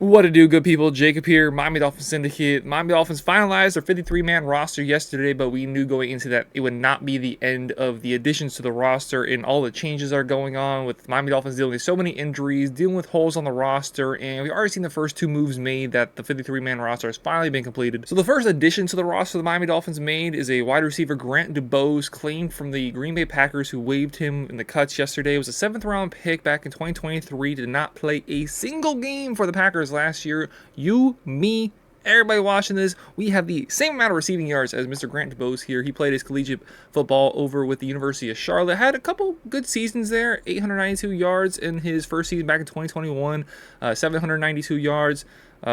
What to do, good people? Jacob here, Miami Dolphins Syndicate. Miami Dolphins finalized their 53-man roster yesterday, but we knew going into that it would not be the end of the additions to the roster and all the changes are going on with Miami Dolphins dealing with so many injuries, dealing with holes on the roster, and we've already seen the first two moves made that the 53-man roster has finally been completed. So the first addition to the roster the Miami Dolphins made is a wide receiver, Grant DuBose, claimed from the Green Bay Packers, who waived him in the cuts yesterday. It was a 7th-round pick back in 2023, did not play a single game for the Packers last year. You, me, everybody watching this, we have the same amount of receiving yards as Mr. Grant DuBose here. He played his collegiate football over with the University of Charlotte. Had a couple good seasons there, 892 yards in his first season back in 2021, 792 yards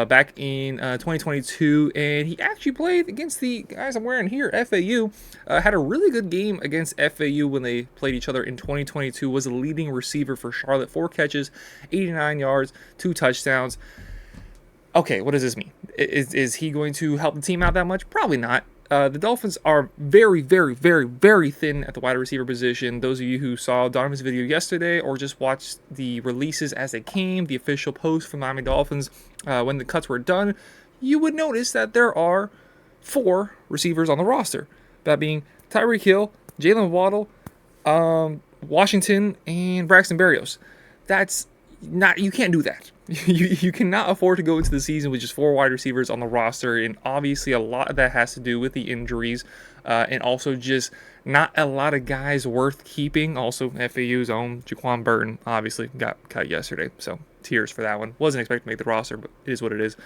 back in 2022, and he actually played against the guys I'm wearing here, FAU. Had a really good game against FAU when they played each other in 2022, was a leading receiver for Charlotte, 4 catches, 89 yards, 2 touchdowns. Okay, what does this mean? Is he going to help the team out that much? Probably not. The Dolphins are very, very, very, very thin at the wide receiver position. Those of you who saw Donovan's video yesterday or just watched the releases as they came, the official post from Miami Dolphins, when the cuts were done, you would notice that there are 4 receivers on the roster. That being Tyreek Hill, Jalen Waddle, Washington, and Braxton Berrios. That's not, you can't do that. You cannot afford to go into the season with just 4 wide receivers on the roster, and obviously a lot of that has to do with the injuries, and also just not a lot of guys worth keeping. Also, FAU's own Jaquan Burton obviously got cut yesterday, so tears for that one. Wasn't expected to make the roster, but it is what it is.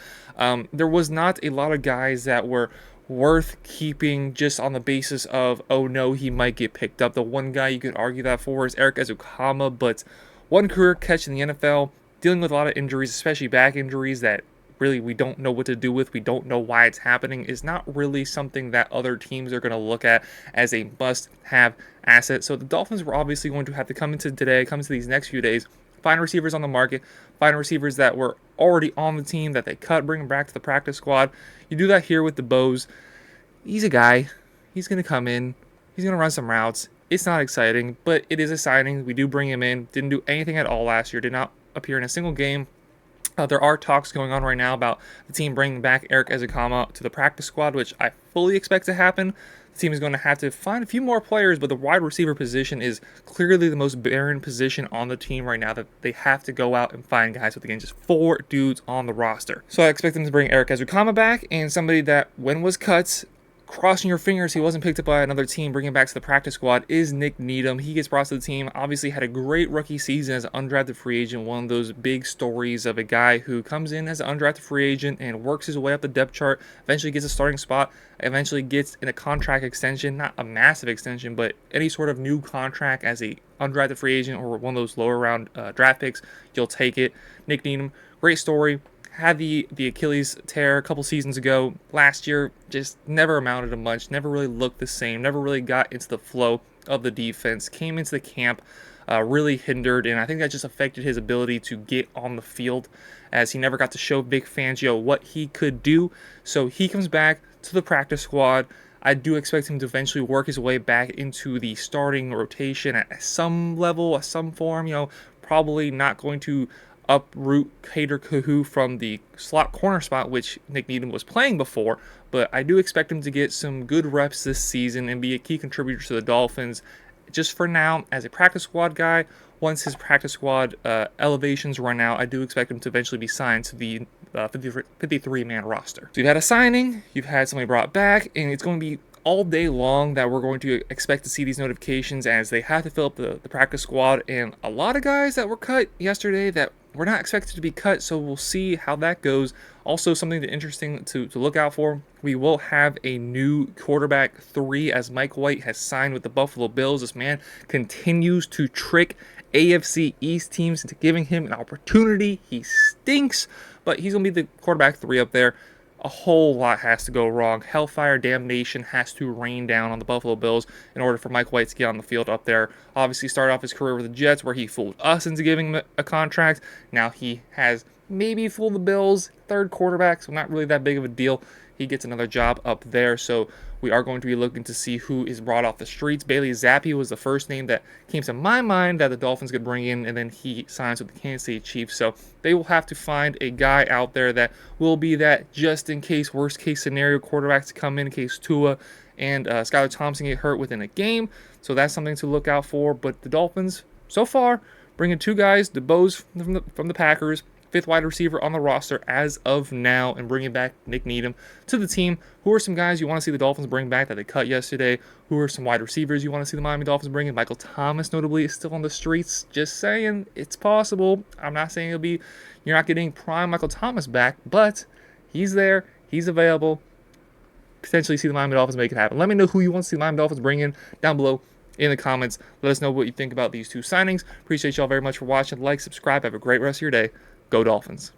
There was not a lot of guys that were worth keeping just on the basis of, oh no, he might get picked up. The one guy you could argue that for is Eric Ezukama, but one career catch in the NFL, dealing with a lot of injuries, especially back injuries that really we don't know what to do with, we don't know why it's happening, is not really something that other teams are going to look at as a must-have asset. So the Dolphins were obviously going to have to come into these next few days, find receivers on the market, find receivers that were already on the team that they cut, bring them back to the practice squad. You do that here with DuBose. He's a guy. He's going to come in. He's going to run some routes. It's not exciting, but it is a signing. We do bring him in. Didn't do anything at all last year. Did not appear in a single game. There are talks going on right now about the team bringing back Eric Ezukama to the practice squad, which I fully expect to happen. The team is going to have to find a few more players, but the wide receiver position is clearly the most barren position on the team right now, that they have to go out and find guys with, again, just 4 dudes on the roster. So I expect them to bring Eric Ezukama back, and somebody that, when was cut, crossing your fingers he wasn't picked up by another team, bringing him back to the practice squad, is Nick Needham. He gets brought to the team. Obviously had a great rookie season as an undrafted free agent. One of those big stories of a guy who comes in as an undrafted free agent and works his way up the depth chart, eventually gets a starting spot, eventually gets in a contract extension, not a massive extension, but any sort of new contract as a undrafted free agent or one of those lower round draft picks, you'll take it. Nick Needham, great story. Had the Achilles tear a couple seasons ago. Last year, just never amounted to much, never really looked the same, never really got into the flow of the defense, came into the camp, really hindered, and I think that just affected his ability to get on the field, as he never got to show Vic Fangio what he could do. So he comes back to the practice squad. I do expect him to eventually work his way back into the starting rotation at some level, at some form. Probably not going to uproot Kader Kahu from the slot corner spot, which Nick Needham was playing before, but I do expect him to get some good reps this season and be a key contributor to the Dolphins. Just for now, as a practice squad guy, once his practice squad elevations run out, I do expect him to eventually be signed to the 53-man roster. So you've had a signing, you've had somebody brought back, and it's going to be all day long that we're going to expect to see these notifications, as they have to fill up the practice squad, and a lot of guys that were cut yesterday that were not expected to be cut, so we'll see how that goes. Also, something interesting to look out for, we will have a new quarterback 3, as Mike White has signed with the Buffalo Bills. This man continues to trick AFC East teams into giving him an opportunity. He stinks, but he's going to be the quarterback 3 up there. A whole lot has to go wrong. Hellfire damnation has to rain down on the Buffalo Bills in order for Mike White to get on the field up there. Obviously started off his career with the Jets, where he fooled us into giving him a contract. Now he has maybe fool the Bills. Third quarterback, so not really that big of a deal. He gets another job up there, so we are going to be looking to see who is brought off the streets. Bailey Zappi was the first name that came to my mind that the Dolphins could bring in, and then he signs with the Kansas City Chiefs. So they will have to find a guy out there that will be that just-in-case, worst-case scenario quarterback to come in case Tua and Skylar Thompson get hurt within a game. So that's something to look out for. But the Dolphins, so far, bringing two guys, DeBose from the Packers, fifth wide receiver on the roster as of now, and bringing back Nick Needham to the team. Who are some guys you want to see the Dolphins bring back that they cut yesterday? Who are some wide receivers you want to see the Miami Dolphins bring in? Michael Thomas, notably, is still on the streets. Just saying, it's possible. I'm not saying you're not getting prime Michael Thomas back, but he's there, he's available. Potentially see the Miami Dolphins make it happen. Let me know who you want to see the Miami Dolphins bring in down below in the comments. Let us know what you think about these two signings. Appreciate y'all very much for watching. Like, subscribe. Have a great rest of your day. Go Dolphins.